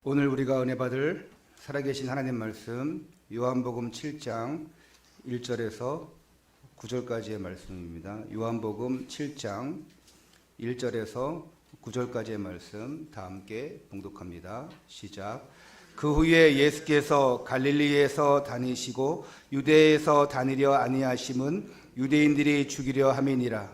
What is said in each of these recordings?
오늘 우리가 은혜 받을 살아계신 하나님 말씀 요한복음 7장 1절에서 9절까지의 말씀입니다. 요한복음 7장 1절에서 9절까지의 말씀 다 함께 봉독합니다. 시작. 그 후에 예수께서 갈릴리에서 다니시고 유대에서 다니려 아니하심은 유대인들이 죽이려 함이니라.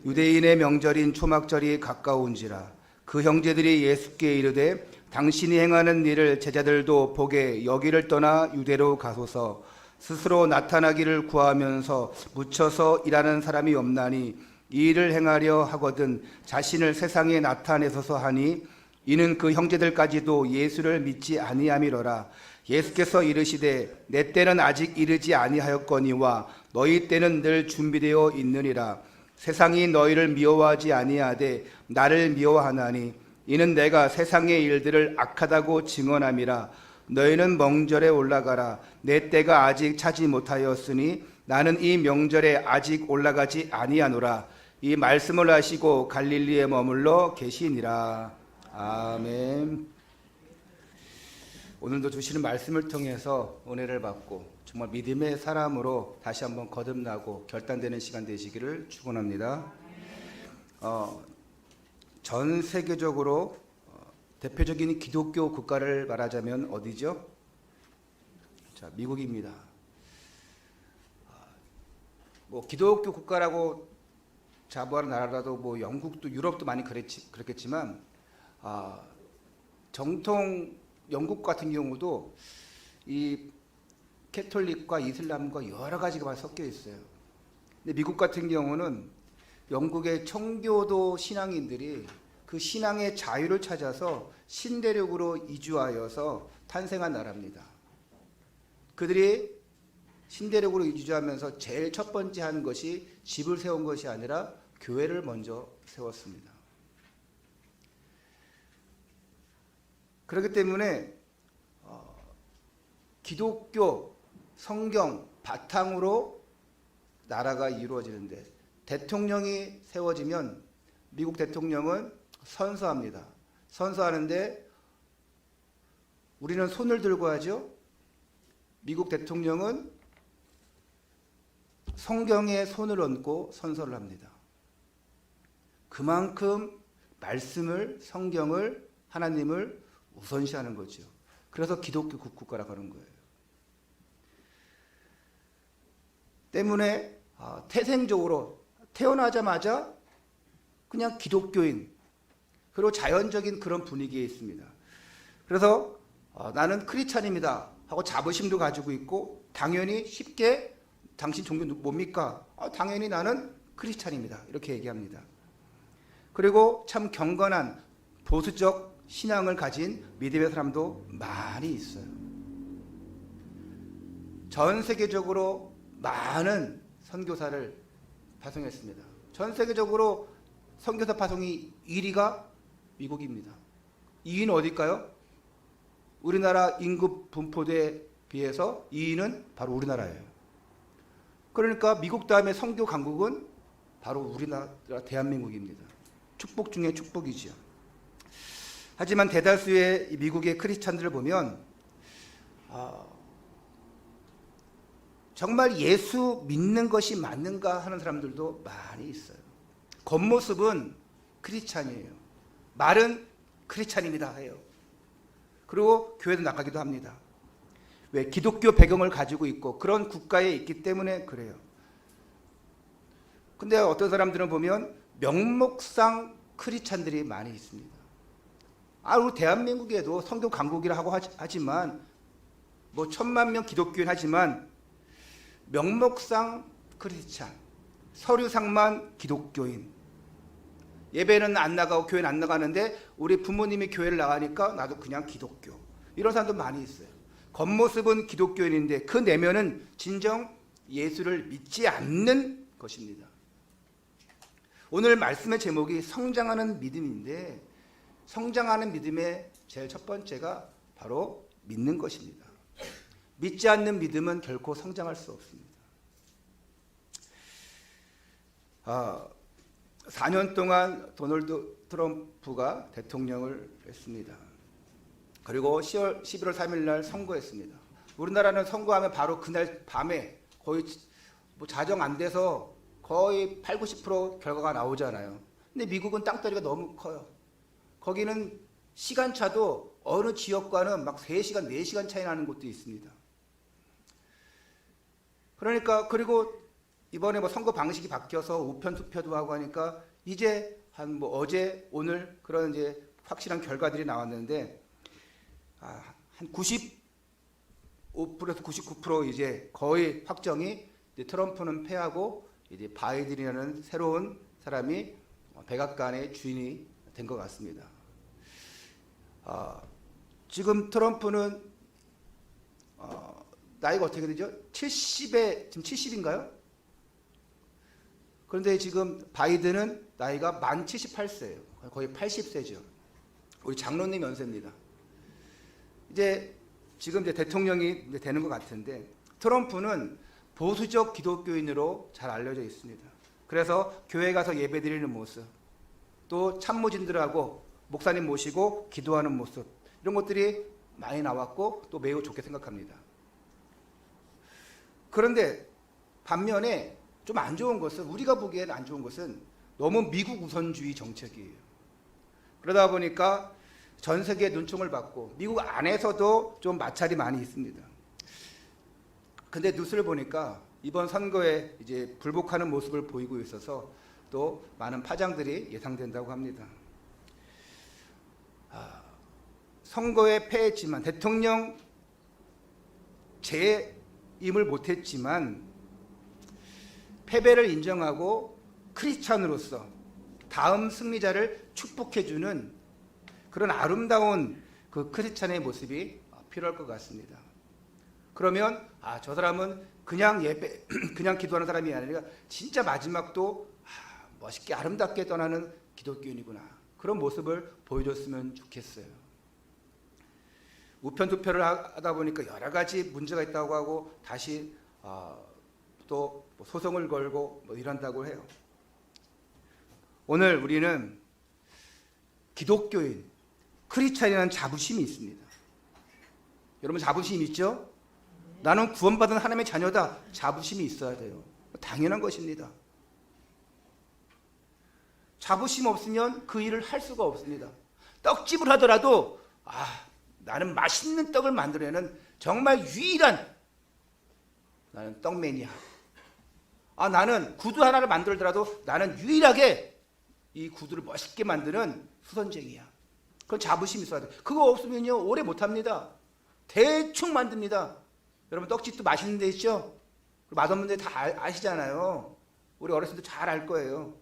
유대인의 명절인 초막절이 가까운지라. 그 형제들이 예수께 이르되 당신이 행하는 일을 제자들도 보게 여기를 떠나 유대로 가소서. 스스로 나타나기를 구하면서 묻혀서 일하는 사람이 없나니 이 일을 행하려 하거든 자신을 세상에 나타내소서 하니 이는 그 형제들까지도 예수를 믿지 아니함이로라. 예수께서 이르시되 내 때는 아직 이르지 아니하였거니와 너희 때는 늘 준비되어 있느니라. 세상이 너희를 미워하지 아니하되 나를 미워하나니 이는 내가 세상의 일들을 악하다고 증언함이라. 너희는 명절에 올라가라. 내 때가 아직 차지 못하였으니 나는 이 명절에 아직 올라가지 아니하노라. 이 말씀을 하시고 갈릴리에 머물러 계시니라. 아멘. 오늘도 주시는 말씀을 통해서 은혜를 받고 정말 믿음의 사람으로 다시 한번 거듭나고 결단되는 시간 되시기를 축원합니다. 전 세계적으로 대표적인 기독교 국가를 말하자면 어디죠? 자, 미국입니다. 뭐 기독교 국가라고 자부하는 나라라도 뭐 영국도 유럽도 많이 그렇겠지만 정통 영국 같은 경우도 이 캐톨릭과 이슬람과 여러 가지가 섞여 있어요. 근데 미국 같은 경우는 영국의 청교도 신앙인들이 그 신앙의 자유를 찾아서 신대륙으로 이주하여서 탄생한 나라입니다. 그들이 신대륙으로 이주하면서 제일 첫 번째 한 것이 집을 세운 것이 아니라 교회를 먼저 세웠습니다. 그렇기 때문에 기독교 성경 바탕으로 나라가 이루어지는데 대통령이 세워지면 미국 대통령은 선서합니다. 선서하는데 우리는 손을 들고 하죠. 미국 대통령은 성경에 손을 얹고 선서를 합니다. 그만큼 말씀을, 성경을, 하나님을 우선시하는 거죠. 그래서 기독교 국가라고 하는 거예요. 때문에 태생적으로 태어나자마자 그냥 기독교인, 그리고 자연적인 그런 분위기에 있습니다. 그래서 나는 크리스찬입니다 하고 자부심도 가지고 있고 당연히 쉽게 당신 종교 뭡니까? 당연히 나는 크리스찬입니다 이렇게 얘기합니다. 그리고 참 경건한 보수적 신앙을 가진 믿음의 사람도 많이 있어요. 전 세계적으로 많은 선교사를 파송했습니다. 전 세계적으로 선교사 파송이 1위가 미국입니다. 2위는 어딜까요? 우리나라 인구 분포대에 비해서 2위는 바로 우리나라예요. 그러니까 미국 다음에 선교 강국은 바로 우리나라 대한민국입니다. 축복 중에 축복이지요. 하지만 대다수의 미국의 크리스찬들을 보면 정말 예수 믿는 것이 맞는가 하는 사람들도 많이 있어요. 겉모습은 크리스찬이에요. 말은 크리스찬입니다 해요. 그리고 교회도 나가기도 합니다. 왜? 기독교 배경을 가지고 있고 그런 국가에 있기 때문에 그래요. 근데 어떤 사람들은 보면 명목상 크리스찬들이 많이 있습니다. 우리 대한민국에도 선교 강국이라고 하지만 뭐 1,000만 명 기독교인 하지만 명목상 크리스찬, 서류상만 기독교인, 예배는 안 나가고 교회는 안 나가는데 우리 부모님이 교회를 나가니까 나도 그냥 기독교, 이런 사람도 많이 있어요. 겉모습은 기독교인인데 그 내면은 진정 예수를 믿지 않는 것입니다. 오늘 말씀의 제목이 성장하는 믿음인데 성장하는 믿음의 제일 첫 번째가 바로 믿는 것입니다. 믿지 않는 믿음은 결코 성장할 수 없습니다. 4년 동안 도널드 트럼프가 대통령을 했습니다. 그리고 11월 3일 날 선거했습니다. 우리나라는 선거하면 바로 그날 밤에 거의 뭐 자정 안 돼서 거의 8, 90% 결과가 나오잖아요. 근데 미국은 땅덩이가 너무 커요. 거기는 시간차도 어느 지역과는 막 3시간, 4시간 차이 나는 곳도 있습니다. 그러니까 그리고 이번에 뭐 선거 방식이 바뀌어서 우편 투표도 하고 하니까 이제 한 뭐 어제 오늘 그런 이제 확실한 결과들이 나왔는데 한 95%에서 99% 이제 거의 확정이 이제 트럼프는 패하고 이제 바이든이라는 새로운 사람이 백악관의 주인이 된 것 같습니다. 지금 트럼프는 나이가 어떻게 되죠? 70에 지금 70인가요? 그런데 지금 바이든은 나이가 만 78세예요. 거의 80세죠. 우리 장로님 연세입니다. 이제 지금 이제 대통령이 이제 되는 것 같은데 트럼프는 보수적 기독교인으로 잘 알려져 있습니다. 그래서 교회 가서 예배드리는 모습, 또 참모진들하고 목사님 모시고 기도하는 모습, 이런 것들이 많이 나왔고 또 매우 좋게 생각합니다. 그런데 반면에 좀 안 좋은 것은, 우리가 보기에는 안 좋은 것은 너무 미국 우선주의 정책이에요. 그러다 보니까 전 세계에 눈총을 받고 미국 안에서도 좀 마찰이 많이 있습니다. 근데 뉴스를 보니까 이번 선거에 이제 불복하는 모습을 보이고 있어서 또 많은 파장들이 예상된다고 합니다. 선거에 패했지만, 대통령 재임을 못했지만 패배를 인정하고 크리스찬으로서 다음 승리자를 축복해주는 그런 아름다운 그 크리스찬의 모습이 필요할 것 같습니다. 그러면 저 사람은 그냥 예배, 그냥 기도하는 사람이 아니라 진짜 마지막도 멋있게 아름답게 떠나는 기독교인이구나, 그런 모습을 보여줬으면 좋겠어요. 우편 투표를 하다 보니까 여러 가지 문제가 있다고 하고 다시 또 소송을 걸고 뭐 이런다고 해요. 오늘 우리는 기독교인, 크리스찬이라는 자부심이 있습니다. 여러분 자부심 있죠? 나는 구원받은 하나님의 자녀다. 자부심이 있어야 돼요. 당연한 것입니다. 자부심 없으면 그 일을 할 수가 없습니다. 떡집을 하더라도 나는 맛있는 떡을 만들어내는 정말 유일한, 나는 떡매니아. 나는 구두 하나를 만들더라도 나는 유일하게 이 구두를 멋있게 만드는 수선쟁이야. 그건 자부심이 있어야 돼. 그거 없으면요 오래 못합니다. 대충 만듭니다. 여러분 떡집도 맛있는 데 있죠? 맛없는 데 다 아시잖아요. 우리 어렸을 때 잘 알 거예요.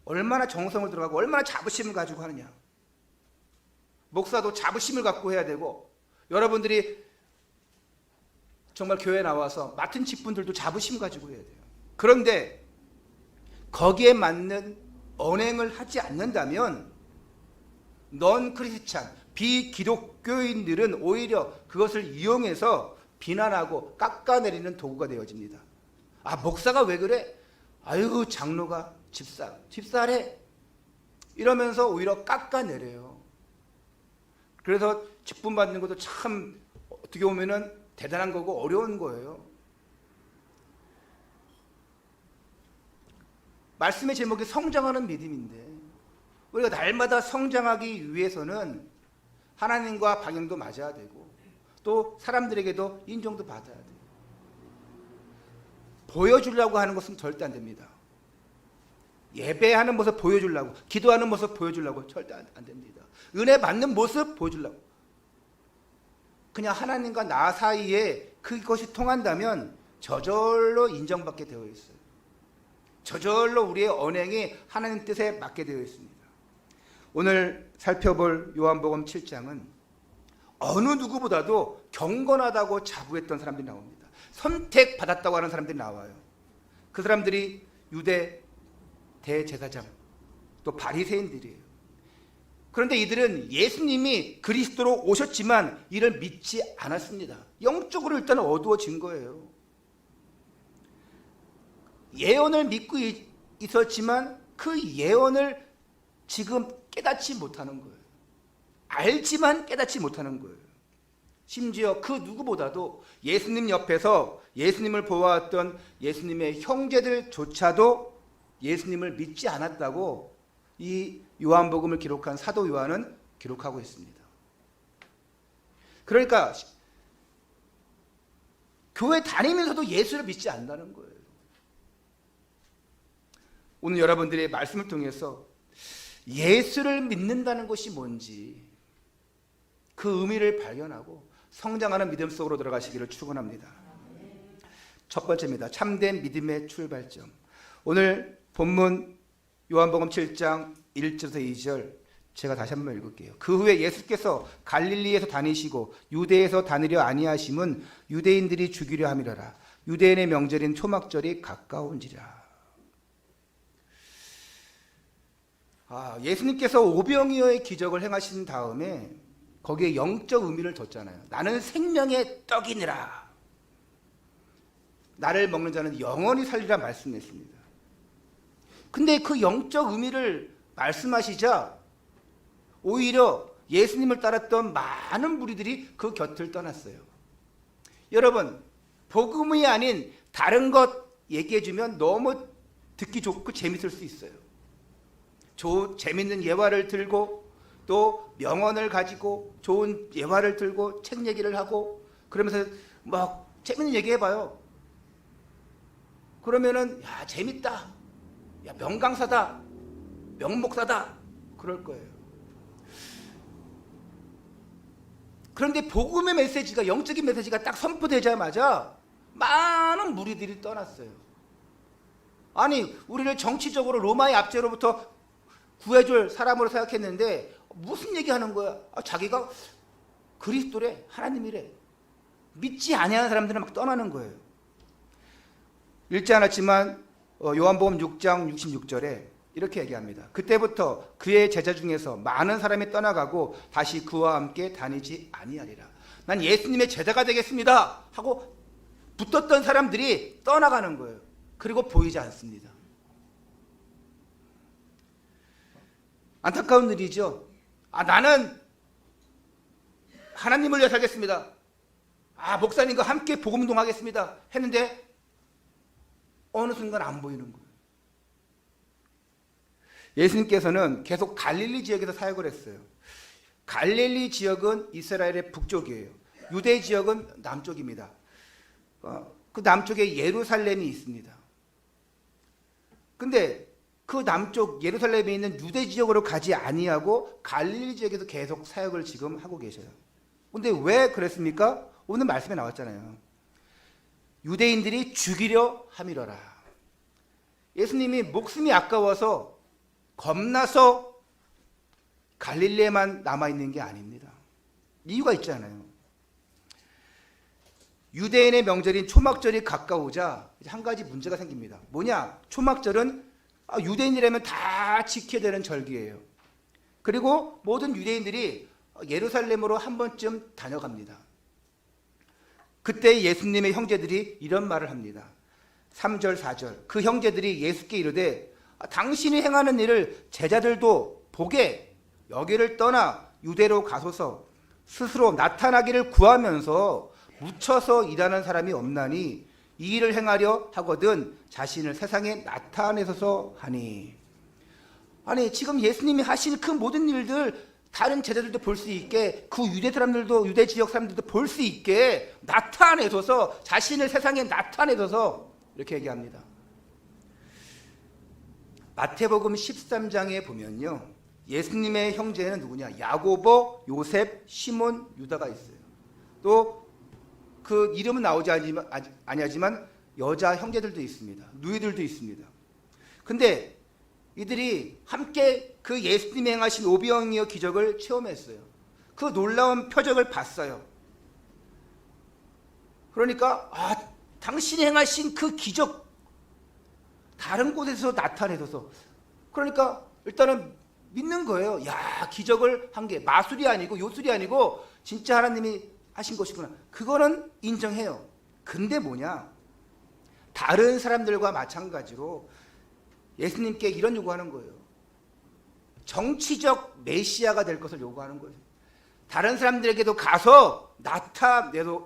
얼마나 정성을 들어가고 얼마나 자부심을 가지고 하느냐. 목사도 자부심을 갖고 해야 되고, 여러분들이 정말 교회에 나와서 맡은 직분들도 자부심 가지고 해야 돼요. 그런데 거기에 맞는 언행을 하지 않는다면 넌 크리스찬, 비기독교인들은 오히려 그것을 이용해서 비난하고 깎아내리는 도구가 되어집니다. 목사가 왜 그래? 아이고 장로가 집사래 이러면서 오히려 깎아내려요. 그래서 직분 받는 것도 참 어떻게 보면은 대단한 거고 어려운 거예요. 말씀의 제목이 성장하는 믿음인데, 우리가 날마다 성장하기 위해서는 하나님과 방향도 맞아야 되고 또 사람들에게도 인정도 받아야 돼요. 보여주려고 하는 것은 절대 안 됩니다. 예배하는 모습 보여주려고, 기도하는 모습 보여주려고 절대 안 됩니다. 은혜 받는 모습 보여주려고. 그냥 하나님과 나 사이에 그것이 통한다면 저절로 인정받게 되어 있어요. 저절로 우리의 언행이 하나님 뜻에 맞게 되어 있습니다. 오늘 살펴볼 요한복음 7장은 어느 누구보다도 경건하다고 자부했던 사람들이 나옵니다. 선택받았다고 하는 사람들이 나와요. 그 사람들이 유대 대제사장, 또 바리새인들이에요. 그런데 이들은 예수님이 그리스도로 오셨지만 이를 믿지 않았습니다. 영적으로 일단 어두워진 거예요. 예언을 믿고 있었지만 그 예언을 지금 깨닫지 못하는 거예요. 알지만 깨닫지 못하는 거예요. 심지어 그 누구보다도 예수님 옆에서 예수님을 보아왔던 예수님의 형제들조차도 예수님을 믿지 않았다고 이 요한복음을 기록한 사도 요한은 기록하고 있습니다. 그러니까 교회 다니면서도 예수를 믿지 않는다는 거예요. 오늘 여러분들의 말씀을 통해서 예수를 믿는다는 것이 뭔지 그 의미를 발견하고 성장하는 믿음 속으로 들어가시기를 축원합니다. 첫 번째입니다. 참된 믿음의 출발점. 오늘 본문 요한복음 7장 1절에서 2절 제가 다시 한번 읽을게요. 그 후에 예수께서 갈릴리에서 다니시고 유대에서 다니려 아니하심은 유대인들이 죽이려 함이라라. 유대인의 명절인 초막절이 가까운지라. 예수님께서 오병이어의 기적을 행하신 다음에 거기에 영적 의미를 뒀잖아요. 나는 생명의 떡이니라. 나를 먹는 자는 영원히 살리라 말씀했습니다. 근데 그 영적 의미를 말씀하시자 오히려 예수님을 따랐던 많은 무리들이 그 곁을 떠났어요. 여러분, 복음이 아닌 다른 것 얘기해주면 너무 듣기 좋고 재밌을 수 있어요. 재밌는 예화를 들고 또 명언을 가지고 좋은 예화를 들고 책 얘기를 하고 그러면서 막 재밌는 얘기 해봐요. 그러면은 야 재밌다, 야 명강사다, 명목사다 그럴 거예요. 그런데 복음의 메시지가, 영적인 메시지가 딱 선포되자마자 많은 무리들이 떠났어요. 아니 우리를 정치적으로 로마의 압제로부터 구해줄 사람으로 생각했는데 무슨 얘기하는 거야? 자기가 그리스도래, 하나님이래. 믿지 아니하는 사람들은 막 떠나는 거예요. 읽지 않았지만 요한복음 6장 66절에 이렇게 얘기합니다. 그때부터 그의 제자 중에서 많은 사람이 떠나가고 다시 그와 함께 다니지 아니하리라. 난 예수님의 제자가 되겠습니다 하고 붙었던 사람들이 떠나가는 거예요. 그리고 보이지 않습니다. 안타까운 일이죠. 나는 하나님을 위해 살겠습니다. 목사님과 함께 복음운동하겠습니다 했는데 어느 순간 안 보이는 거예요. 예수님께서는 계속 갈릴리 지역에서 사역을 했어요. 갈릴리 지역은 이스라엘의 북쪽이에요. 유대 지역은 남쪽입니다. 그 남쪽에 예루살렘이 있습니다. 근데 그 남쪽 예루살렘에 있는 유대 지역으로 가지 아니하고 갈릴리 지역에서 계속 사역을 지금 하고 계셔요. 근데 왜 그랬습니까? 오늘 말씀에 나왔잖아요. 유대인들이 죽이려 함이러라. 예수님이 목숨이 아까워서 겁나서 갈릴리에만 남아있는 게 아닙니다. 이유가 있잖아요. 유대인의 명절인 초막절이 가까우자 한 가지 문제가 생깁니다. 뭐냐? 초막절은 유대인이라면 다 지켜야 되는 절기예요. 그리고 모든 유대인들이 예루살렘으로 한 번쯤 다녀갑니다. 그때 예수님의 형제들이 이런 말을 합니다. 3절 4절 그 형제들이 예수께 이르되 당신이 행하는 일을 제자들도 보게 여기를 떠나 유대로 가소서. 스스로 나타나기를 구하면서 묻혀서 일하는 사람이 없나니 이 일을 행하려 하거든 자신을 세상에 나타내소서 하니. 아니 지금 예수님이 하신 그 모든 일들 다른 제자들도 볼 수 있게, 그 유대 사람들도, 유대 지역 사람들도 볼 수 있게 나타내소서, 자신을 세상에 나타내소서 이렇게 얘기합니다. 마태복음 13장에 보면요, 예수님의 형제는 누구냐? 야고보, 요셉, 시몬, 유다가 있어요. 또 그 이름은 나오지 아니하지만 여자 형제들도 있습니다. 누이들도 있습니다. 근데 이들이 함께 그 예수님이 행하신 오병이어 기적을 체험했어요. 그 놀라운 표적을 봤어요. 그러니까 당신이 행하신 그 기적 다른 곳에서 나타내셔서, 그러니까 일단은 믿는 거예요. 야, 기적을 한 게 마술이 아니고 요술이 아니고 진짜 하나님이 하신 것이구나. 그거는 인정해요. 근데 뭐냐? 다른 사람들과 마찬가지로 예수님께 이런 요구하는 거예요. 정치적 메시아가 될 것을 요구하는 거예요. 다른 사람들에게도 가서 나타내소서.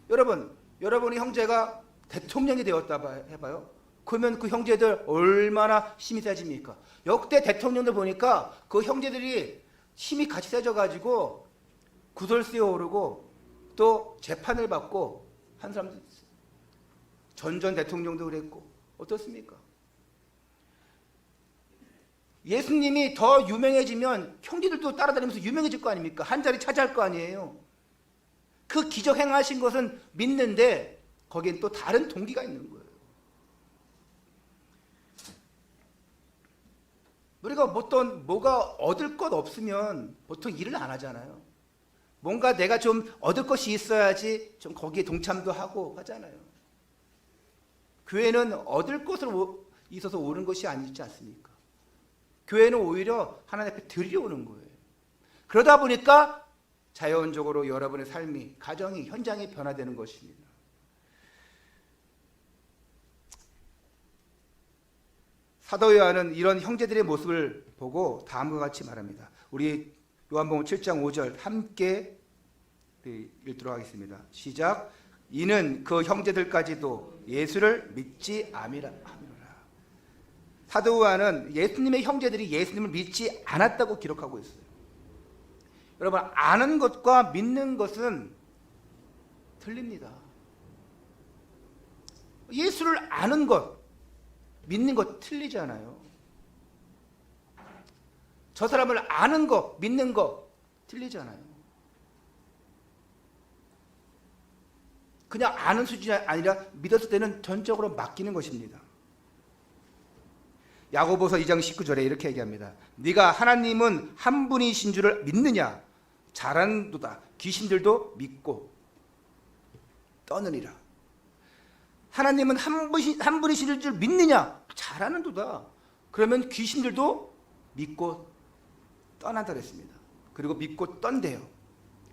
여러분, 여러분의 형제가 대통령이 되었다 해봐요. 그러면 그 형제들 얼마나 힘이 세집니까? 역대 대통령들 보니까 그 형제들이 힘이 같이 세져가지고 구설수에 오르고 또 재판을 받고 한 사람도 있어요. 전 대통령도 그랬고. 어떻습니까? 예수님이 더 유명해지면 형제들도 따라다니면서 유명해질 거 아닙니까? 한 자리 차지할 거 아니에요. 그 기적 행하신 것은 믿는데 거기엔 또 다른 동기가 있는 거예요. 우리가 뭐가 얻을 것 없으면 보통 일을 안 하잖아요. 뭔가 내가 좀 얻을 것이 있어야지 좀 거기에 동참도 하고 하잖아요. 교회는 얻을 것으로 있어서 오는 것이 아니지 않습니까? 교회는 오히려 하나님 앞에 드리러 오는 거예요. 그러다 보니까 자연적으로 여러분의 삶이, 가정이, 현장이 변화되는 것입니다. 사도 요한은 이런 형제들의 모습을 보고 다음과 같이 말합니다. 우리 요한복음 7장 5절 함께 읽도록 하겠습니다. 시작. 이는 그 형제들까지도 예수를 믿지 아니하라. 사도 요한은 예수님의 형제들이 예수님을 믿지 않았다고 기록하고 있어요. 여러분, 아는 것과 믿는 것은 틀립니다. 예수를 아는 것, 믿는 것 틀리잖아요. 저 사람을 아는 것, 믿는 것 틀리잖아요. 그냥 아는 수준이 아니라 믿었을 때는 전적으로 맡기는 것입니다. 야고보서 2장 19절에 이렇게 얘기합니다. 네가 하나님은 한 분이신 줄을 믿느냐? 잘하는도다. 귀신들도 믿고 떠느니라. 하나님은 한 분이신 줄 믿느냐? 잘하는도다. 그러면 귀신들도 믿고 떠난다 그랬습니다. 그리고 믿고 떤대요.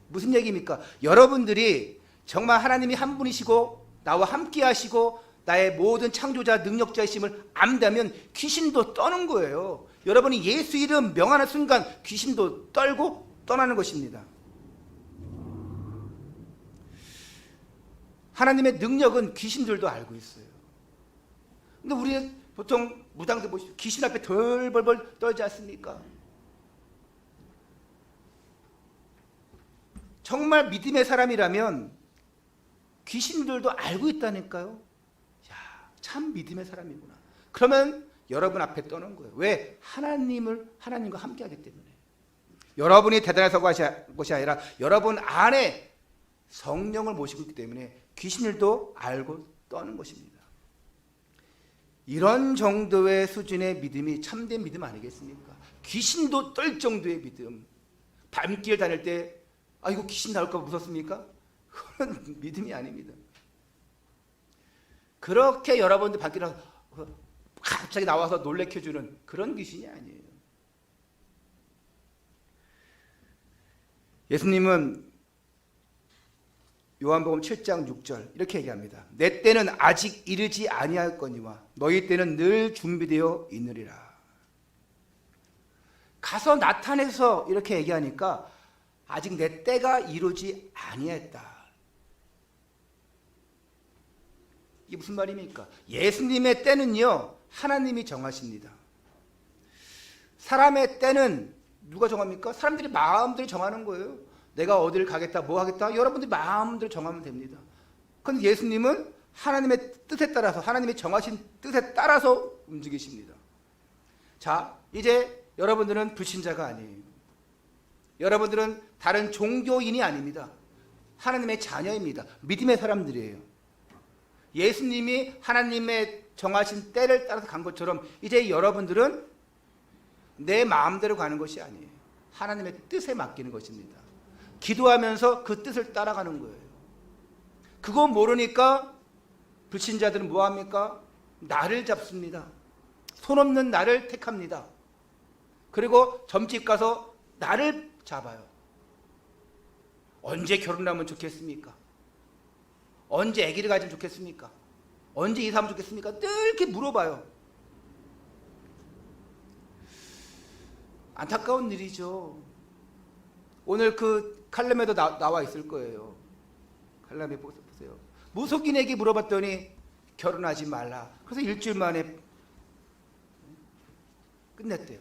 무슨 얘기입니까? 여러분들이 정말 하나님이 한 분이시고 나와 함께 하시고 나의 모든 창조자 능력자이심을 안다면 귀신도 떠는 거예요. 여러분이 예수 이름 명하는 순간 귀신도 떨고 떠나는 것입니다. 하나님의 능력은 귀신들도 알고 있어요. 근데 우리는 보통 무당들 보시죠. 귀신 앞에 덜 벌벌 떨지 않습니까? 정말 믿음의 사람이라면 귀신들도 알고 있다니까요. 야, 참 믿음의 사람이구나. 그러면 여러분 앞에 떠는 거예요. 왜? 하나님과 함께하기 때문에. 여러분이 대단해서 것이 아니라 여러분 안에 성령을 모시고 있기 때문에 귀신들도 알고 떠는 것입니다. 이런 정도의 수준의 믿음이 참된 믿음 아니겠습니까? 귀신도 떨 정도의 믿음. 밤길 다닐 때 이거 귀신 나올까 무섭습니까? 그건 믿음이 아닙니다. 그렇게 여러분들 밤길 나서 갑자기 나와서 놀래켜주는 그런 귀신이 아니에요. 예수님은 요한복음 7장 6절 이렇게 얘기합니다. 내 때는 아직 이르지 아니하였거니와 너희 때는 늘 준비되어 있느리라. 가서 나타내서 이렇게 얘기하니까 아직 내 때가 이루지 아니했다. 이게 무슨 말입니까? 예수님의 때는요, 하나님이 정하십니다. 사람의 때는 누가 정합니까? 사람들이 마음대로 정하는 거예요. 내가 어디를 가겠다, 뭐 하겠다, 여러분들이 마음대로 정하면 됩니다. 그런데 예수님은 하나님의 뜻에 따라서, 하나님이 정하신 뜻에 따라서 움직이십니다. 자, 이제 여러분들은 불신자가 아니에요. 여러분들은 다른 종교인이 아닙니다. 하나님의 자녀입니다. 믿음의 사람들이에요. 예수님이 하나님의 정하신 때를 따라서 간 것처럼 이제 여러분들은 내 마음대로 가는 것이 아니에요. 하나님의 뜻에 맡기는 것입니다. 기도하면서 그 뜻을 따라가는 거예요. 그거 모르니까 불신자들은 뭐합니까? 나를 잡습니다. 손 없는 나를 택합니다. 그리고 점집 가서 나를 잡아요. 언제 결혼하면 좋겠습니까? 언제 아기를 가지면 좋겠습니까? 언제 이사하면 좋겠습니까? 늘 이렇게 물어봐요. 안타까운 일이죠. 오늘 그 칼럼에도 나와 있을 거예요. 칼럼에 보세요. 무속인에게 물어봤더니 결혼하지 말라. 그래서 일주일 만에 끝냈대요.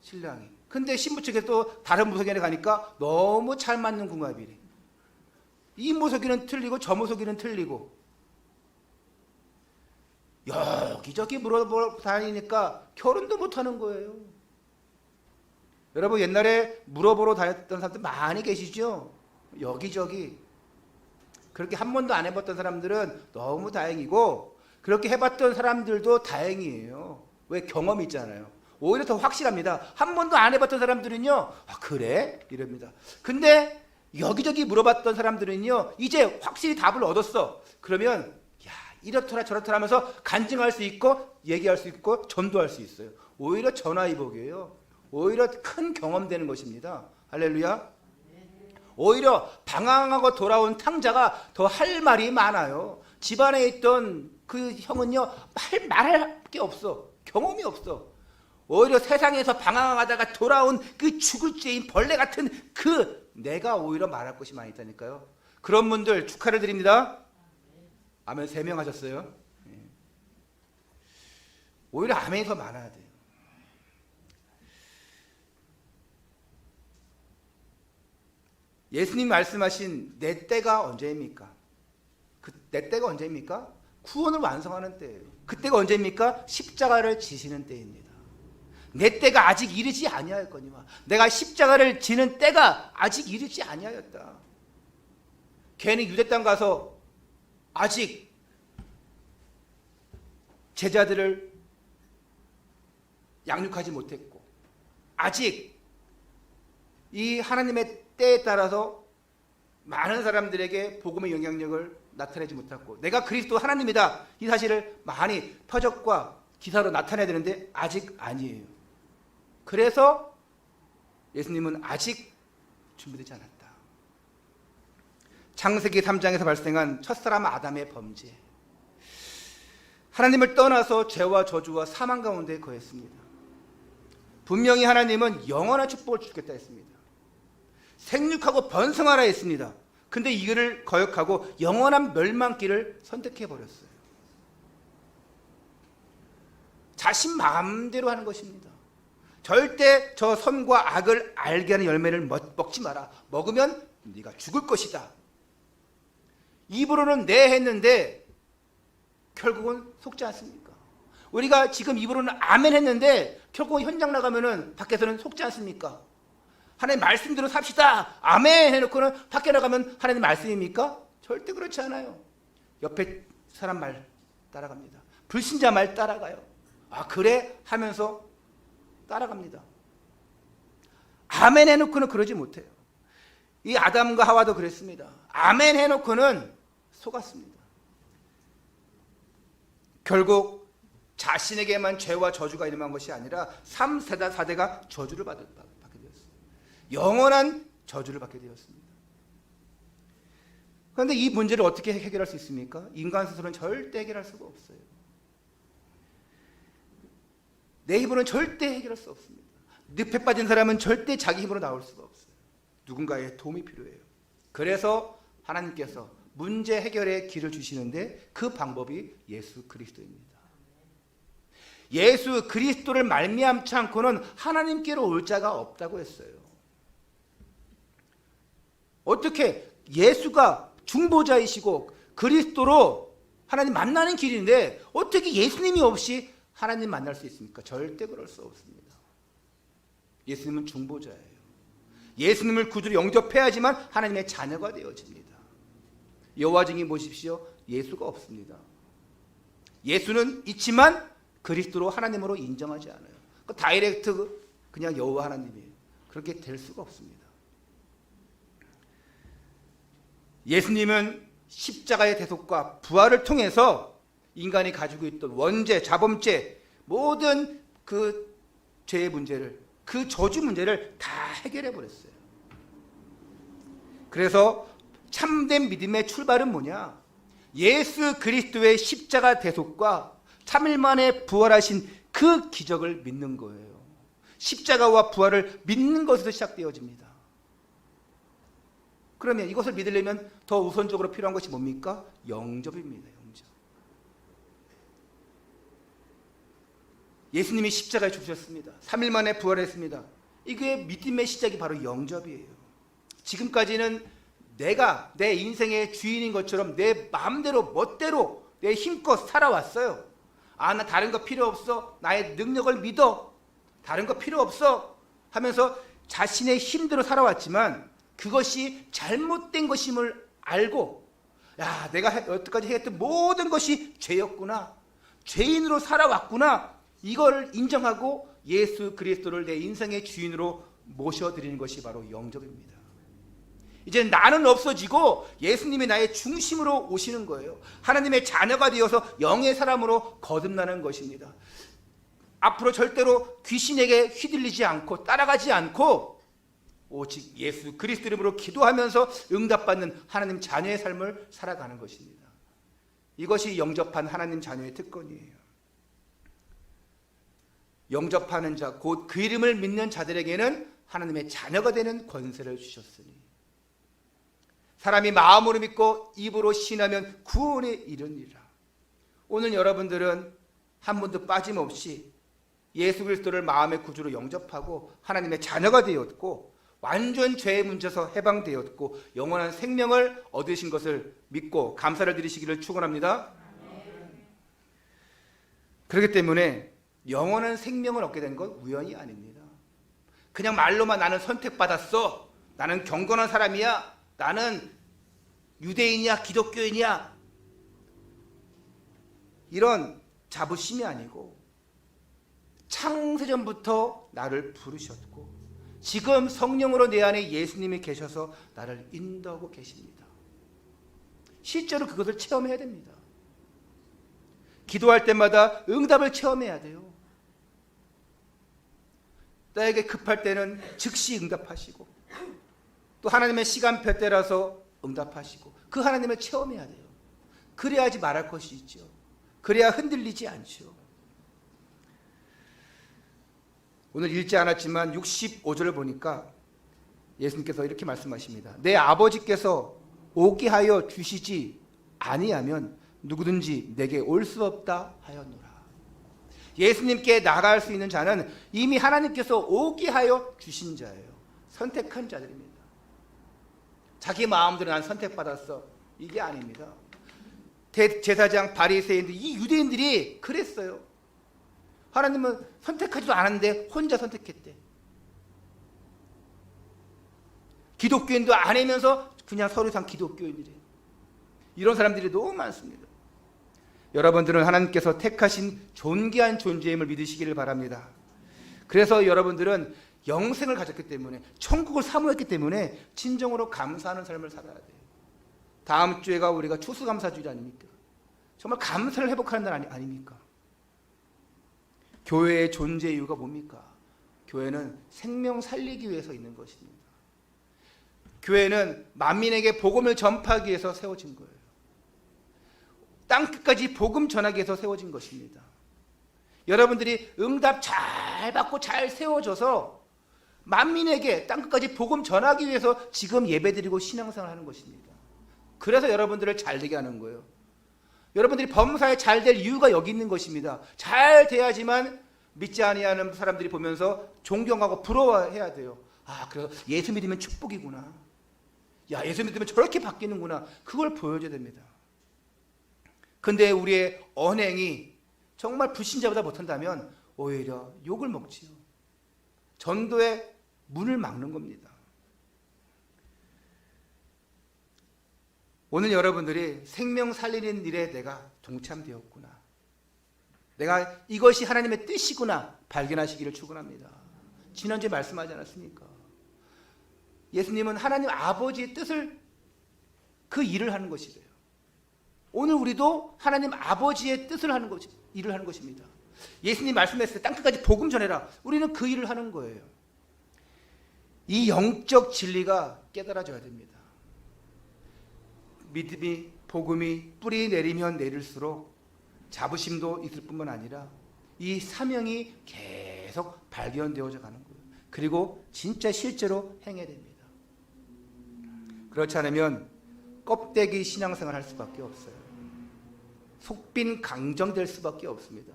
신랑이. 근데 신부 측에 또 다른 무속인에 가니까 너무 잘 맞는 궁합이래. 이 무속인은 틀리고 저 무속인은 틀리고 여기저기 물어보러 다니니까 결혼도 못하는 거예요. 여러분 옛날에 물어보러 다녔던 사람들 많이 계시죠? 여기저기. 그렇게 한 번도 안 해봤던 사람들은 너무 다행이고 그렇게 해봤던 사람들도 다행이에요. 왜? 경험이 있잖아요. 오히려 더 확실합니다. 한 번도 안 해봤던 사람들은요, 아 그래? 이럽니다. 근데 여기저기 물어봤던 사람들은요, 이제 확실히 답을 얻었어. 그러면 야 이렇더라 저렇더라 하면서 간증할 수 있고 얘기할 수 있고 전도할 수 있어요. 오히려 전화위복이에요. 오히려 큰 경험되는 것입니다. 할렐루야. 오히려 방황하고 돌아온 탕자가 더 할 말이 많아요. 집안에 있던 그 형은요 말할 게 없어. 경험이 없어. 오히려 세상에서 방황하다가 돌아온 그 죽을 죄인 벌레 같은 그 내가 오히려 말할 것이 많이 있다니까요. 그런 분들 축하를 드립니다. 아멘. 3명 하셨어요. 오히려 아멘이 더 많아야 돼요. 예수님 말씀하신 내 때가 언제입니까? 내 때가 언제입니까? 구원을 완성하는 때예요. 그때가 언제입니까? 십자가를 지시는 때입니다. 내 때가 아직 이르지 아니하였거니와 내가 십자가를 지는 때가 아직 이르지 아니하였다. 괜히 유대 땅 가서 아직 제자들을 양육하지 못했고 아직 이 하나님의 때에 따라서 많은 사람들에게 복음의 영향력을 나타내지 못했고 내가 그리스도 하나님이다 이 사실을 많이 표적과 기사로 나타내야 되는데 아직 아니에요. 그래서 예수님은 아직 준비되지 않았다. 창세기 3장에서 발생한 첫사람 아담의 범죄, 하나님을 떠나서 죄와 저주와 사망 가운데 거했습니다. 분명히 하나님은 영원한 축복을 주겠다 했습니다. 생육하고 번성하라 했습니다. 근데 이거를 거역하고 영원한 멸망길을 선택해버렸어요. 자신 마음대로 하는 것입니다. 절대 저 선과 악을 알게 하는 열매를 먹지 마라. 먹으면 네가 죽을 것이다. 입으로는 네 했는데 결국은 속지 않습니까? 우리가 지금 입으로는 아멘 했는데 결국 현장 나가면은 밖에서는 속지 않습니까? 하나님 말씀대로 삽시다. 아멘 해놓고는 밖에 나가면 하나님 말씀입니까? 절대 그렇지 않아요. 옆에 사람 말 따라갑니다. 불신자 말 따라가요. 아 그래? 하면서 따라갑니다. 아멘 해놓고는 그러지 못해요. 이 아담과 하와도 그랬습니다. 아멘 해놓고는 속았습니다. 결국 자신에게만 죄와 저주가 일어난 것이 아니라 3세대 4대가 저주를 받게 되었습니다. 영원한 저주를 받게 되었습니다. 그런데 이 문제를 어떻게 해결할 수 있습니까? 인간 스스로는 절대 해결할 수가 없어요. 내 힘으로는 절대 해결할 수 없습니다. 늪에 빠진 사람은 절대 자기 힘으로 나올 수가 없어요. 누군가의 도움이 필요해요. 그래서 하나님께서 문제 해결의 길을 주시는데 그 방법이 예수 그리스도입니다. 예수 그리스도를 말미암지 않고는 하나님께로 올 자가 없다고 했어요. 어떻게 예수가 중보자이시고 그리스도로 하나님 만나는 길인데 어떻게 예수님이 없이 하나님 만날 수 있습니까? 절대 그럴 수 없습니다. 예수님은 중보자예요. 예수님을 구주로 영접해야지만 하나님의 자녀가 되어집니다. 여호와 증인 보십시오. 예수가 없습니다. 예수는 있지만 그리스도로 하나님으로 인정하지 않아요. 다이렉트 그냥 여호와 하나님이에요. 그렇게 될 수가 없습니다. 예수님은 십자가의 대속과 부활을 통해서 인간이 가지고 있던 원죄, 자범죄, 모든 그 죄의 문제를, 그 저주 문제를 다 해결해 버렸어요. 그래서 참된 믿음의 출발은 뭐냐? 예수 그리스도의 십자가 대속과 3일 만에 부활하신 그 기적을 믿는 거예요. 십자가와 부활을 믿는 것에서 시작되어집니다. 그러면 이것을 믿으려면 더 우선적으로 필요한 것이 뭡니까? 영접입니다. 영접. 예수님이 십자가에 죽으셨습니다. 3일 만에 부활했습니다. 이게 믿음의 시작이 바로 영접이에요. 지금까지는 내가 내 인생의 주인인 것처럼 내 마음대로 멋대로 내 힘껏 살아왔어요. 아, 나 다른 거 필요 없어. 나의 능력을 믿어. 다른 거 필요 없어 하면서 자신의 힘대로 살아왔지만 그것이 잘못된 것임을 알고, 야, 내가 여태까지 해왔던 모든 것이 죄였구나, 죄인으로 살아왔구나, 이걸 인정하고 예수 그리스도를 내 인생의 주인으로 모셔드리는 것이 바로 영접입니다. 이제 나는 없어지고 예수님이 나의 중심으로 오시는 거예요. 하나님의 자녀가 되어서 영의 사람으로 거듭나는 것입니다. 앞으로 절대로 귀신에게 휘둘리지 않고 따라가지 않고 오직 예수 그리스도 이름으로 기도하면서 응답받는 하나님 자녀의 삶을 살아가는 것입니다. 이것이 영접한 하나님 자녀의 특권이에요. 영접하는 자, 곧 그 이름을 믿는 자들에게는 하나님의 자녀가 되는 권세를 주셨으니 사람이 마음으로 믿고 입으로 신하면 구원에 이르니라. 오늘 여러분들은 한 번도 빠짐없이 예수 그리스도를 마음의 구주로 영접하고 하나님의 자녀가 되었고 완전 죄의 문제에서 해방되었고 영원한 생명을 얻으신 것을 믿고 감사를 드리시기를 축원합니다. 그렇기 때문에 영원한 생명을 얻게 된 건 우연이 아닙니다. 그냥 말로만 나는 선택받았어, 나는 경건한 사람이야, 나는 유대인이야, 기독교인이야, 이런 자부심이 아니고 창세전부터 나를 부르셨고 지금 성령으로 내 안에 예수님이 계셔서 나를 인도하고 계십니다. 실제로 그것을 체험해야 됩니다. 기도할 때마다 응답을 체험해야 돼요. 나에게 급할 때는 즉시 응답하시고 또 하나님의 시간표 때라서 응답하시고 그 하나님을 체험해야 돼요. 그래야지 말할 것이 있죠. 그래야 흔들리지 않죠. 오늘 읽지 않았지만 65절을 보니까 예수님께서 이렇게 말씀하십니다. 내 아버지께서 오게 하여 주시지 아니하면 누구든지 내게 올 수 없다 하였노라. 예수님께 나갈 수 있는 자는 이미 하나님께서 오게 하여 주신 자예요. 선택한 자들입니다. 자기 마음대로 난 선택받았어, 이게 아닙니다. 대제사장 바리새인들, 이 유대인들이 그랬어요. 하나님은 선택하지도 않았는데 혼자 선택했대. 기독교인도 아니면서 그냥 서로상 기독교인들이에요. 이런 사람들이 너무 많습니다. 여러분들은 하나님께서 택하신 존귀한 존재임을 믿으시기를 바랍니다. 그래서 여러분들은 영생을 가졌기 때문에, 천국을 사모했기 때문에 진정으로 감사하는 삶을 살아야 돼요. 다음 주에가 우리가 추수감사주일 아닙니까? 정말 감사를 회복하는 날 아닙니까? 교회의 존재 이유가 뭡니까? 교회는 생명 살리기 위해서 있는 것입니다. 교회는 만민에게 복음을 전파하기 위해서 세워진 거예요. 땅끝까지 복음 전하기 위해서 세워진 것입니다. 여러분들이 응답 잘 받고 잘 세워져서 만민에게 땅끝까지 복음 전하기 위해서 지금 예배드리고 신앙생활 하는 것입니다. 그래서 여러분들을 잘 되게 하는 거예요. 여러분들이 범사에 잘 될 이유가 여기 있는 것입니다. 잘 돼야지만 믿지 아니하는 사람들이 보면서 존경하고 부러워해야 돼요. 아, 그래서 예수 믿으면 축복이구나. 야, 예수 믿으면 저렇게 바뀌는구나. 그걸 보여줘야 됩니다. 근데 우리의 언행이 정말 불신자보다 못한다면 오히려 욕을 먹지요. 전도의 문을 막는 겁니다. 오늘 여러분들이 생명 살리는 일에 내가 동참되었구나, 내가 이것이 하나님의 뜻이구나 발견하시기를 축원합니다. 지난주에 말씀하지 않았습니까? 예수님은 하나님 아버지의 뜻을, 그 일을 하는 것이래요. 오늘 우리도 하나님 아버지의 뜻을 하는 것이, 일을 하는 것입니다. 예수님 말씀했을 때 땅끝까지 복음 전해라. 우리는 그 일을 하는 거예요. 이 영적 진리가 깨달아져야 됩니다. 믿음이, 복음이 뿌리 내리면 내릴수록 자부심도 있을 뿐만 아니라 이 사명이 계속 발견되어져 가는 거예요. 그리고 진짜 실제로 행해야 됩니다. 그렇지 않으면 껍데기 신앙생활 할 수밖에 없어요. 속빈 강정될 수밖에 없습니다.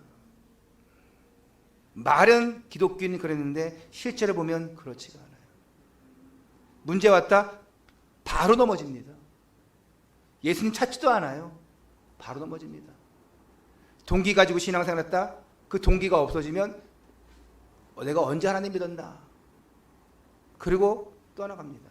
말은 기독교인 그랬는데 실제로 보면 그렇지가 않아요. 문제 왔다 바로 넘어집니다. 예수님 찾지도 않아요. 바로 넘어집니다. 동기 가지고 신앙생활 했다 그 동기가 없어지면 내가 언제 하나님 믿었나, 그리고 떠나갑니다.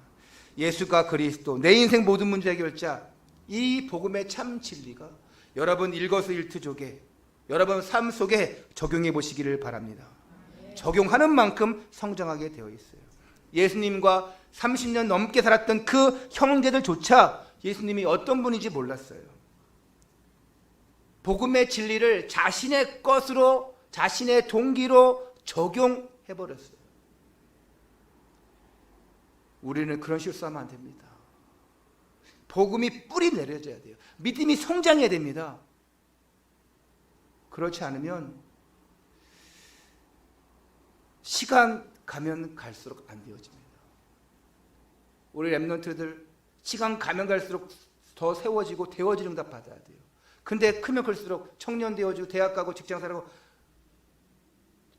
예수가 그리스도, 내 인생 모든 문제 해결자, 이 복음의 참 진리가 여러분 일거수일투족에 여러분 삶 속에 적용해 보시기를 바랍니다. 적용하는 만큼 성장하게 되어 있어요. 예수님과 30년 넘게 살았던 그 형제들조차 예수님이 어떤 분인지 몰랐어요. 복음의 진리를 자신의 것으로, 자신의 동기로 적용해 버렸어요. 우리는 그런 실수하면 안 됩니다. 복음이 뿌리 내려져야 돼요. 믿음이 성장해야 됩니다. 그렇지 않으면 시간 가면 갈수록 안 되어집니다. 우리 랩런트들 시간 가면 갈수록 더 세워지고 되어지는 응답 받아야 돼요. 근데 크면 클수록 청년 되어지고 대학 가고 직장 살고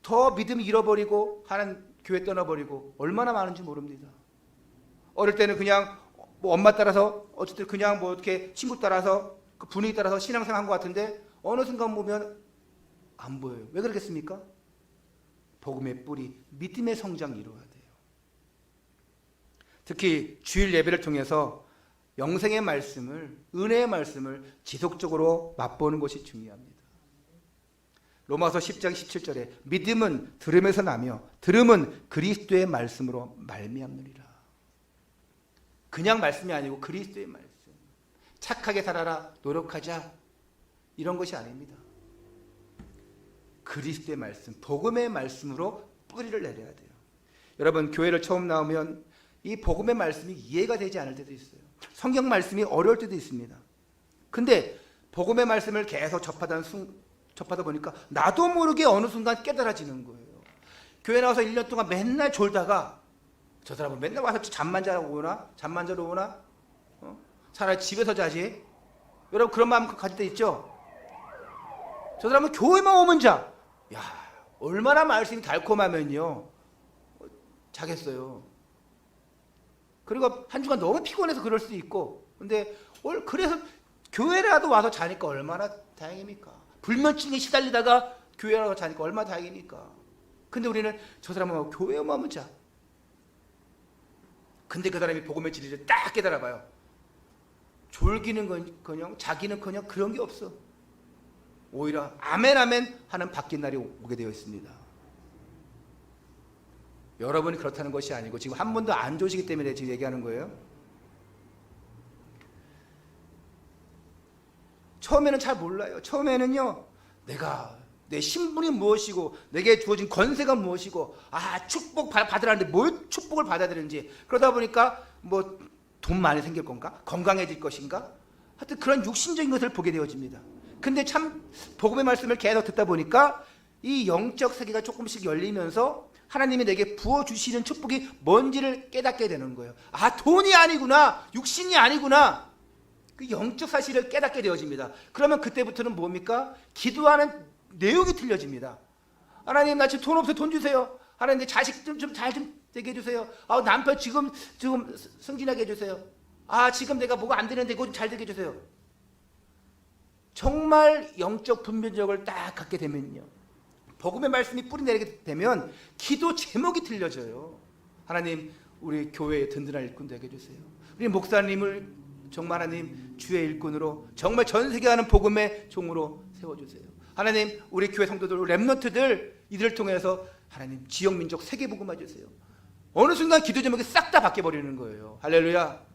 더 믿음 잃어버리고 하는 교회 떠나버리고 얼마나 많은지 모릅니다. 어릴 때는 그냥 뭐 엄마 따라서 어쨌든 그냥 뭐 이렇게 친구 따라서 그 분위기 따라서 신앙생활 한 것 같은데 어느 순간 보면 안 보여요. 왜 그러겠습니까? 복음의 뿌리, 믿음의 성장이 이루어야 돼요. 특히 주일 예배를 통해서 영생의 말씀을, 은혜의 말씀을 지속적으로 맛보는 것이 중요합니다. 로마서 10장 17절에 믿음은 들음에서 나며 들음은 그리스도의 말씀으로 말미암느니라. 그냥 말씀이 아니고 그리스도의 말씀. 착하게 살아라, 노력하자, 이런 것이 아닙니다. 그리스도의 말씀, 복음의 말씀으로 뿌리를 내려야 돼요. 여러분 교회를 처음 나오면 이 복음의 말씀이 이해가 되지 않을 때도 있어요. 성경 말씀이 어려울 때도 있습니다. 근데 복음의 말씀을 계속 접하다 보니까 나도 모르게 어느 순간 깨달아지는 거예요. 교회 나와서 1년 동안 맨날 졸다가 저 사람은 맨날 와서 잠만 자러 오나? 잠만 자러 오나? 차라리 집에서 자지. 여러분 그런 마음 가질 때 있죠? 저 사람은 교회만 오면 자. 야, 얼마나 말씀이 달콤하면요 자겠어요. 그리고 한 주간 너무 피곤해서 그럴 수도 있고, 근데 그래서 교회라도 와서 자니까 얼마나 다행입니까? 불면증에 시달리다가 교회라도 자니까 얼마나 다행입니까? 근데 우리는 저 사람은 교회만 오면 자. 근데 그 사람이 복음의 진리를 딱 깨달아봐요. 졸기는커녕 자기는커녕 그런 게 없어. 오히려 아멘 아멘 하는 바뀐 날이 오게 되어 있습니다. 여러분이 그렇다는 것이 아니고 지금 한 번도 안 좋으시기 때문에 지금 얘기하는 거예요. 처음에는 잘 몰라요. 처음에는요 내 신분이 무엇이고 내게 주어진 권세가 무엇이고 축복 받으라는데 뭘 축복을 받아야 되는지, 그러다 보니까 뭐 돈 많이 생길 건가? 건강해질 것인가? 하여튼 그런 육신적인 것을 보게 되어집니다. 근데 참 복음의 말씀을 계속 듣다 보니까 이 영적 세계가 조금씩 열리면서 하나님이 내게 부어주시는 축복이 뭔지를 깨닫게 되는 거예요. 돈이 아니구나, 육신이 아니구나, 그 영적 사실을 깨닫게 되어집니다. 그러면 그때부터는 뭡니까? 기도하는 내용이 틀려집니다. 하나님 나 지금 돈 없어요. 돈 주세요. 하나님 내 자식 좀 잘 좀 되게 해주세요. 남편 지금 승진하게 해주세요. 지금 내가 뭐가 안 되는데 이거 좀 잘 되게 해주세요. 정말 영적 분별력을 딱 갖게 되면요, 복음의 말씀이 뿌리내리게 되면 기도 제목이 틀려져요. 하나님 우리 교회의 든든한 일꾼 되게 해주세요. 우리 목사님을 정말 하나님 주의 일꾼으로 정말 전 세계 하는 복음의 종으로 세워주세요. 하나님 우리 교회 성도들, 랩런트들, 이들을 통해서 하나님 지역 민족 세계 복음 해주세요. 어느 순간 기도 제목이 싹 다 바뀌어버리는 거예요. 할렐루야.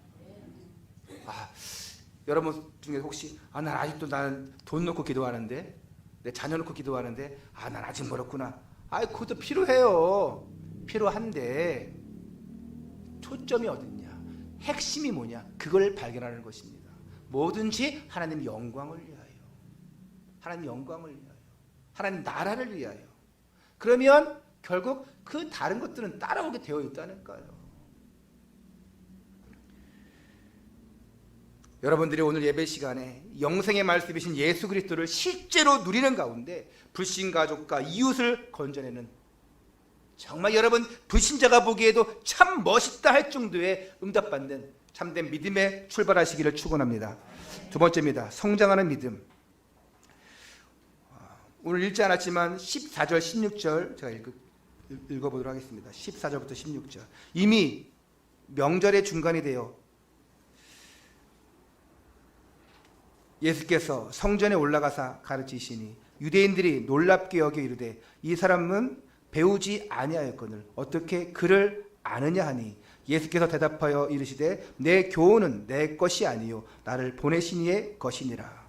여러분 중에 혹시 난 아직도 나는 돈 놓고 기도하는데, 내 자녀 놓고 기도하는데 난 아직 멀었구나. 그것도 필요해요. 필요한데 초점이 어딨냐, 핵심이 뭐냐, 그걸 발견하는 것입니다. 뭐든지 하나님 영광을 위하여, 하나님 영광을 위하여, 하나님 나라를 위하여. 그러면 결국 그 다른 것들은 따라오게 되어 있다니까요. 여러분들이 오늘 예배 시간에 영생의 말씀이신 예수 그리스도를 실제로 누리는 가운데 불신 가족과 이웃을 건져내는, 정말 여러분 불신자가 보기에도 참 멋있다 할 정도의 응답받는 참된 믿음에 출발하시기를 축원합니다. 두 번째입니다. 성장하는 믿음. 오늘 읽지 않았지만 14절 16절 제가 읽어보도록 하겠습니다. 14절부터 16절. 이미 명절의 중간이 되어 예수께서 성전에 올라가사 가르치시니 유대인들이 놀랍게 여겨 이르되 이 사람은 배우지 아니하였거늘 어떻게 그를 아느냐 하니 예수께서 대답하여 이르시되 내 교훈은 내 것이 아니요 나를 보내신 이의 것이니라.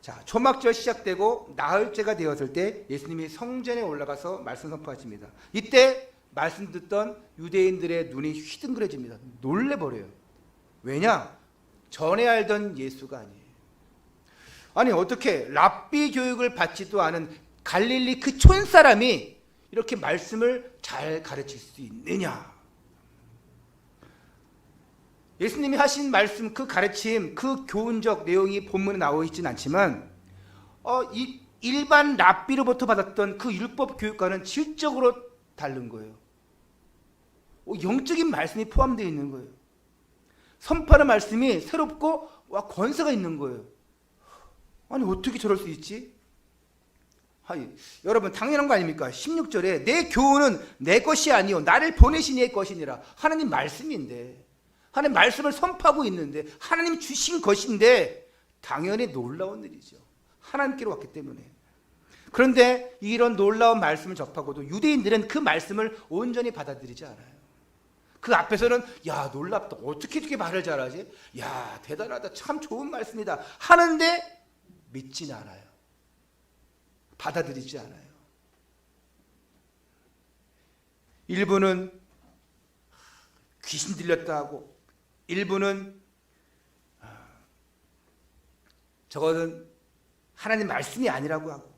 자, 초막절 시작되고 나흘째가 되었을 때 예수님이 성전에 올라가서 말씀 선포하십니다. 이때 말씀 듣던 유대인들의 눈이 휘둥그레집니다. 놀래버려요. 왜냐? 전에 알던 예수가 아니에요. 아니 어떻게 랍비 교육을 받지도 않은 갈릴리 그 촌사람이 이렇게 말씀을 잘 가르칠 수 있느냐? 예수님이 하신 말씀, 그 가르침, 그 교훈적 내용이 본문에 나와 있지는 않지만 이 일반 랍비로부터 받았던 그 율법 교육과는 질적으로 다른 거예요. 영적인 말씀이 포함되어 있는 거예요. 선포하는 말씀이 새롭고 권세가 있는 거예요. 아니 어떻게 저럴 수 있지? 아니, 여러분 당연한 거 아닙니까? 16절에 내 교훈은 내 것이 아니요 나를 보내신 이의 것이니라. 하나님 말씀인데, 하나님 말씀을 선포하고 있는데, 하나님 주신 것인데 당연히 놀라운 일이죠. 하나님께로 왔기 때문에. 그런데 이런 놀라운 말씀을 접하고도 유대인들은 그 말씀을 온전히 받아들이지 않아요. 그 앞에서는 야 놀랍다, 어떻게 이렇게 말을 잘하지? 야 대단하다, 참 좋은 말씀이다 하는데 믿지는 않아요. 받아들이지 않아요. 일부는 귀신 들렸다 하고, 일부는 저거는 하나님 말씀이 아니라고 하고,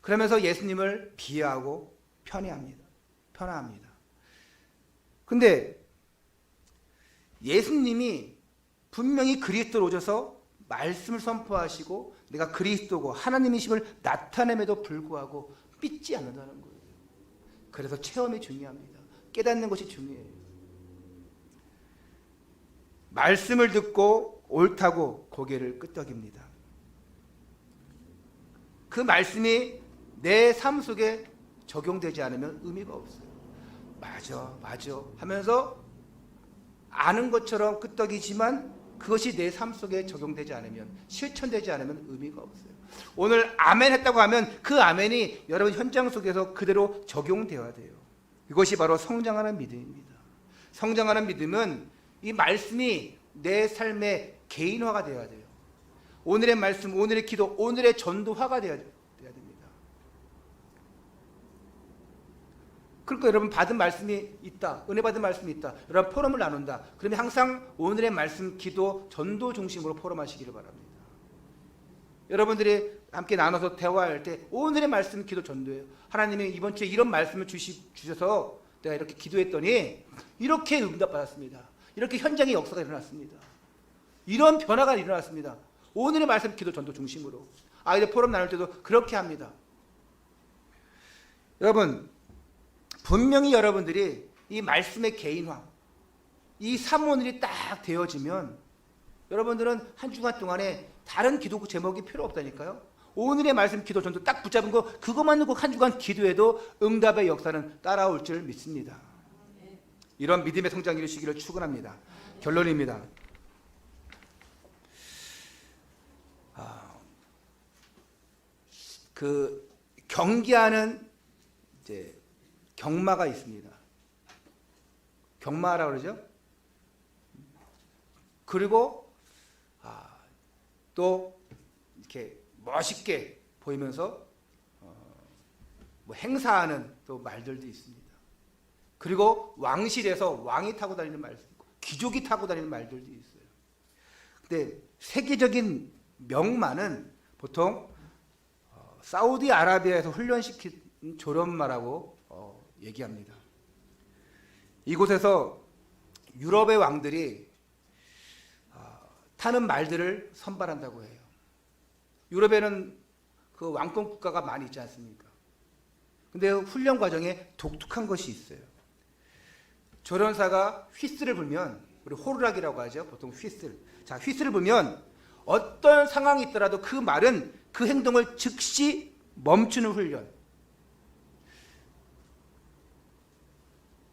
그러면서 예수님을 비하하고 편애합니다. 근데 예수님이 분명히 그리스도로 오셔서 말씀을 선포하시고 내가 그리스도고 하나님이심을 나타냄에도 불구하고 믿지 않는다는 거예요. 그래서 체험이 중요합니다. 깨닫는 것이 중요해요. 말씀을 듣고 옳다고 고개를 끄덕입니다. 그 말씀이 내 삶 속에 적용되지 않으면 의미가 없어요. 맞아 하면서 아는 것처럼 끄덕이지만 그것이 내 삶 속에 적용되지 않으면, 실천되지 않으면 의미가 없어요. 오늘 아멘 했다고 하면 그 아멘이 여러분 현장 속에서 그대로 적용되어야 돼요. 이것이 바로 성장하는 믿음입니다. 성장하는 믿음은 이 말씀이 내 삶의 개인화가 되어야 돼요. 오늘의 말씀, 오늘의 기도, 오늘의 전도화가 되어야 됩니다. 그러니까 여러분 받은 말씀이 있다, 은혜 받은 말씀이 있다, 여러분 포럼을 나눈다, 그러면 항상 오늘의 말씀, 기도, 전도 중심으로 포럼하시기를 바랍니다. 여러분들이 함께 나눠서 대화할 때 오늘의 말씀, 기도, 전도예요. 하나님이 이번 주에 이런 말씀을 주셔서 내가 이렇게 기도했더니 이렇게 응답받았습니다. 이렇게 현장의 역사가 일어났습니다. 이런 변화가 일어났습니다. 오늘의 말씀, 기도, 전도 중심으로 아이들 포럼 나눌 때도 그렇게 합니다. 여러분 분명히 여러분들이 이 말씀의 개인화, 이 사모늘이 딱 되어지면 여러분들은 한 주간 동안에 다른 기도 제목이 필요 없다니까요. 오늘의 말씀, 기도, 전도 딱 붙잡은 거, 그것만 놓고 한 주간 기도해도 응답의 역사는 따라올 줄 믿습니다. 이런 믿음의 성장 이루시기를 축원합니다. 결론입니다. 그 경계하는 이제 경마가 있습니다. 경마라고 그러죠. 그리고 또 이렇게 멋있게 보이면서 뭐 행사하는 또 말들도 있습니다. 그리고 왕실에서 왕이 타고 다니는 말도 있고 귀족이 타고 다니는 말들도 있어요. 근데 세계적인 명마는 보통 사우디아라비아에서 훈련시킨 조련마라고 얘기합니다. 이곳에서 유럽의 왕들이 타는 말들을 선발한다고 해요. 유럽에는 그 왕권 국가가 많이 있지 않습니까? 근데 훈련 과정에 독특한 것이 있어요. 조련사가 휘슬을 불면, 우리 호루라기라고 하죠. 보통 휘슬. 자, 휘슬을 불면 어떤 상황이 있더라도 그 말은 그 행동을 즉시 멈추는 훈련.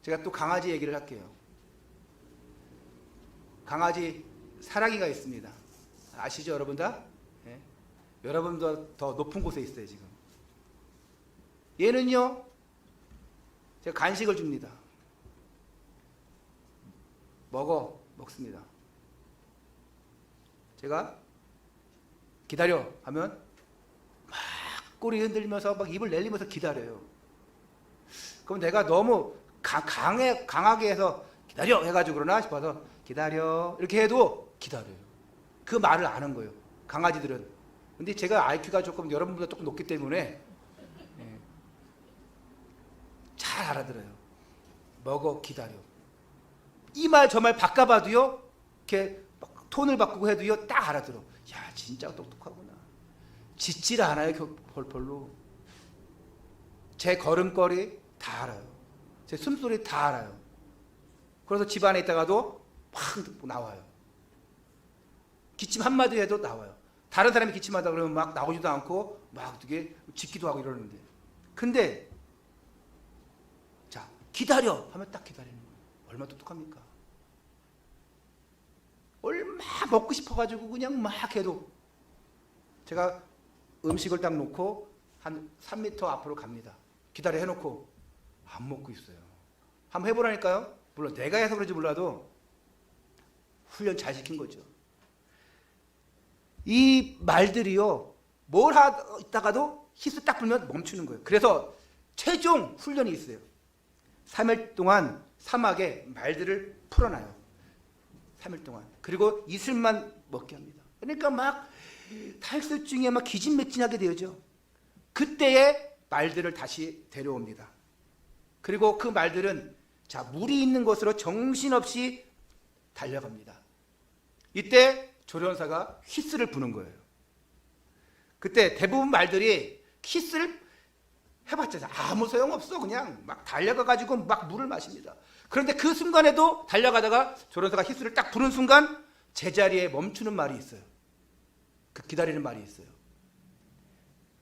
제가 또 강아지 얘기를 할게요. 강아지 사랑이가 있습니다. 아시죠, 여러분 다? 네. 여러분도 더 높은 곳에 있어요, 지금. 얘는요, 제가 간식을 줍니다. 먹습니다. 제가 기다려 하면 막 꼬리 흔들면서 막 입을 내리면서 기다려요. 그럼 내가 너무 강하게 해서 기다려 해가지고 그러나 싶어서 기다려 이렇게 해도 기다려요. 그 말을 아는 거예요, 강아지들은. 근데 제가 IQ가 조금 여러분보다 조금 높기 때문에 잘 알아들어요. 먹어, 기다려. 이 말 저 말 바꿔봐도요, 이렇게 톤을 바꾸고 해도요, 딱 알아들어. 야, 진짜 똑똑하구나. 짖질 않아요, 별로. 제 걸음걸이 다 알아요. 제 숨소리 다 알아요. 그래서 집 안에 있다가도 막 나와요. 기침 한마디 해도 나와요. 다른 사람이 기침하다 그러면 막 나오지도 않고 막 되게 짖기도 하고 이러는데. 근데 자, 기다려 하면 딱 기다리는 거예요. 얼마나 똑똑합니까? 얼마나 먹고 싶어가지고 그냥 막 해도, 제가 음식을 딱 놓고 한 3m 앞으로 갑니다. 기다려 해놓고 안 먹고 있어요. 한번 해보라니까요. 물론 내가 해서 그런지 몰라도 훈련 잘 시킨 거죠. 이 말들이요, 뭘 하다가도 히스 딱 불면 멈추는 거예요. 그래서 최종 훈련이 있어요. 3일 동안 사막에 말들을 풀어놔요. 3일 동안. 그리고 이슬만 먹게 합니다. 그러니까 막 탈수증에 막 기진맥진하게 되죠. 그때에 말들을 다시 데려옵니다. 그리고 그 말들은 자, 물이 있는 곳으로 정신없이 달려갑니다. 이때 조련사가 휘슬을 부는 거예요. 그때 대부분 말들이 휘슬 해봤자 아무 소용없어. 그냥 막 달려가가지고 막 물을 마십니다. 그런데 그 순간에도 달려가다가 조련사가 휘슬을 딱 부는 순간 제자리에 멈추는 말이 있어요. 그 기다리는 말이 있어요.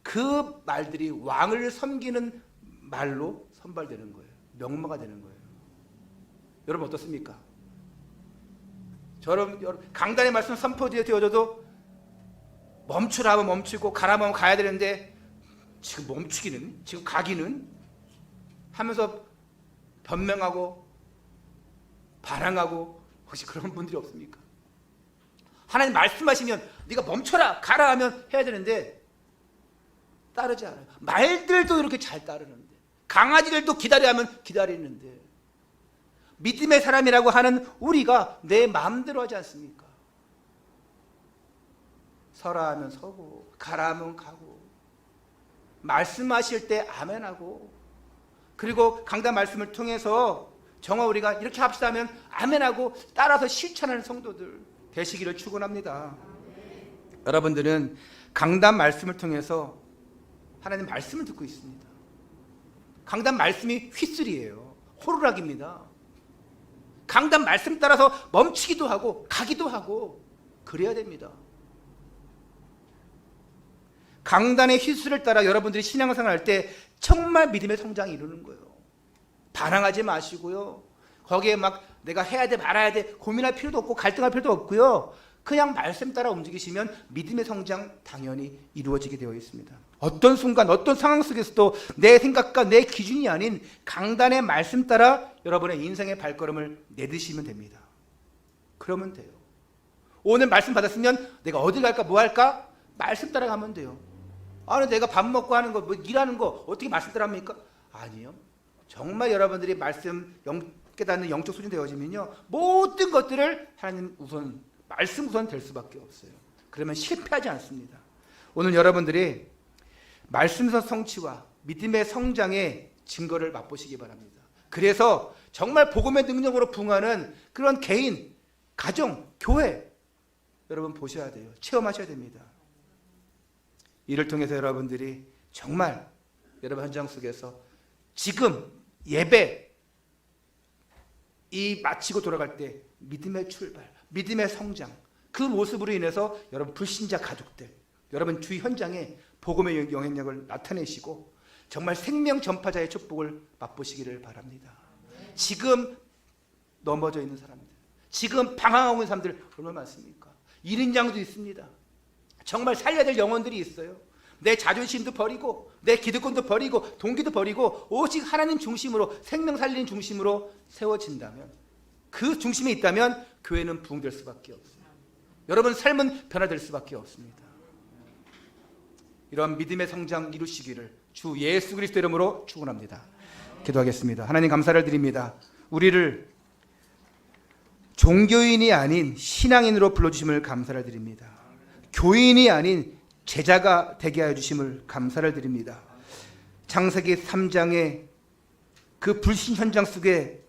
그 말들이 왕을 섬기는 말로 선발되는 거예요. 명마가 되는 거예요. 여러분 어떻습니까? 여러분 강단의 말씀 선포되어 되어져도 멈추라 하면 멈추고 가라 하면 가야 되는데 지금 멈추기는, 지금 가기는 하면서 변명하고 반항하고, 혹시 그런 분들이 없습니까? 하나님 말씀하시면 네가 멈춰라 가라 하면 해야 되는데 따르지 않아요. 말들도 이렇게 잘 따르는데, 강아지들도 기다려 하면 기다리는데, 믿음의 사람이라고 하는 우리가 내 마음대로 하지 않습니까? 서라 하면 서고 가라 하면 가고, 말씀하실 때 아멘하고, 그리고 강단 말씀을 통해서 정화 우리가 이렇게 합시다 하면 아멘하고 따라서 실천하는 성도들 되시기를 축원합니다. 여러분들은 강단 말씀을 통해서 하나님 말씀을 듣고 있습니다. 강단 말씀이 휘슬이에요. 호루라기입니다. 강단 말씀 따라서 멈추기도 하고 가기도 하고 그래야 됩니다. 강단의 휘슬을 따라 여러분들이 신앙생활 할 때 정말 믿음의 성장이 이루는 거예요. 반항하지 마시고요. 거기에 막 내가 해야 돼 말아야 돼 고민할 필요도 없고 갈등할 필요도 없고요. 그냥 말씀 따라 움직이시면 믿음의 성장 당연히 이루어지게 되어 있습니다. 어떤 순간 어떤 상황 속에서도 내 생각과 내 기준이 아닌 강단의 말씀 따라 여러분의 인생의 발걸음을 내딛으시면 됩니다. 그러면 돼요. 오늘 말씀 받았으면 내가 어디 갈까 뭐 할까 말씀 따라 가면 돼요. 아니 내가 밥 먹고 하는 거 뭐 일하는 거 어떻게 말씀 따라 합니까? 아니요. 정말 여러분들이 말씀 깨닫는 영적 수준 되어지면요, 모든 것들을 하나님 우선 말씀 우선 될 수밖에 없어요. 그러면 실패하지 않습니다. 오늘 여러분들이 말씀서 성취와 믿음의 성장의 증거를 맛보시기 바랍니다. 그래서 정말 복음의 능력으로 부응하는 그런 개인, 가정, 교회 여러분 보셔야 돼요. 체험하셔야 됩니다. 이를 통해서 여러분들이 정말 여러분 현장 속에서 지금 예배 이 마치고 돌아갈 때 믿음의 출발, 믿음의 성장, 그 모습으로 인해서 여러분 불신자 가족들, 여러분 주위 현장에 복음의 영향력을 나타내시고 정말 생명 전파자의 축복을 맛보시기를 바랍니다. 지금 넘어져 있는 사람들, 지금 방황하고 있는 사람들 얼마나 많습니까? 잃은 양도 있습니다. 정말 살려야 될 영혼들이 있어요. 내 자존심도 버리고 내 기득권도 버리고 동기도 버리고 오직 하나님 중심으로 생명 살리는 중심으로 세워진다면, 그 중심에 있다면 교회는 부흥될 수밖에 없어요. 여러분 삶은 변화될 수밖에 없습니다. 이러한 믿음의 성장 이루시기를 주 예수 그리스도 이름으로 축원합니다. 기도하겠습니다. 하나님 감사를 드립니다. 우리를 종교인이 아닌 신앙인으로 불러주심을 감사를 드립니다. 교인이 아닌 제자가 되게 하여 주심을 감사를 드립니다. 창세기 3장의 그 불신 현장 속에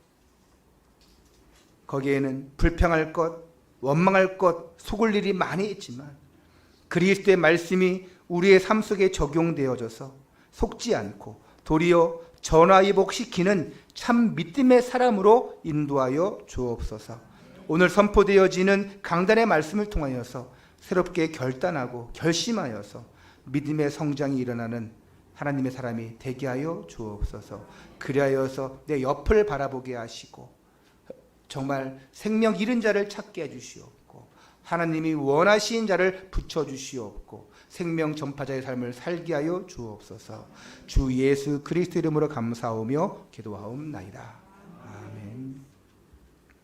거기에는 불평할 것, 원망할 것, 속을 일이 많이 있지만 그리스도의 말씀이 우리의 삶 속에 적용되어져서 속지 않고 도리어 전화위복시키는 참 믿음의 사람으로 인도하여 주옵소서. 오늘 선포되어지는 강단의 말씀을 통하여서 새롭게 결단하고 결심하여서 믿음의 성장이 일어나는 하나님의 사람이 되게 하여 주옵소서. 그리하여서 내 옆을 바라보게 하시고 정말 생명 잃은 자를 찾게 해주시옵고 하나님이 원하신 자를 붙여주시옵고 생명 전파자의 삶을 살게 하여 주옵소서. 주 예수 그리스도 이름으로 감사하며 기도하옵나이다. 아멘.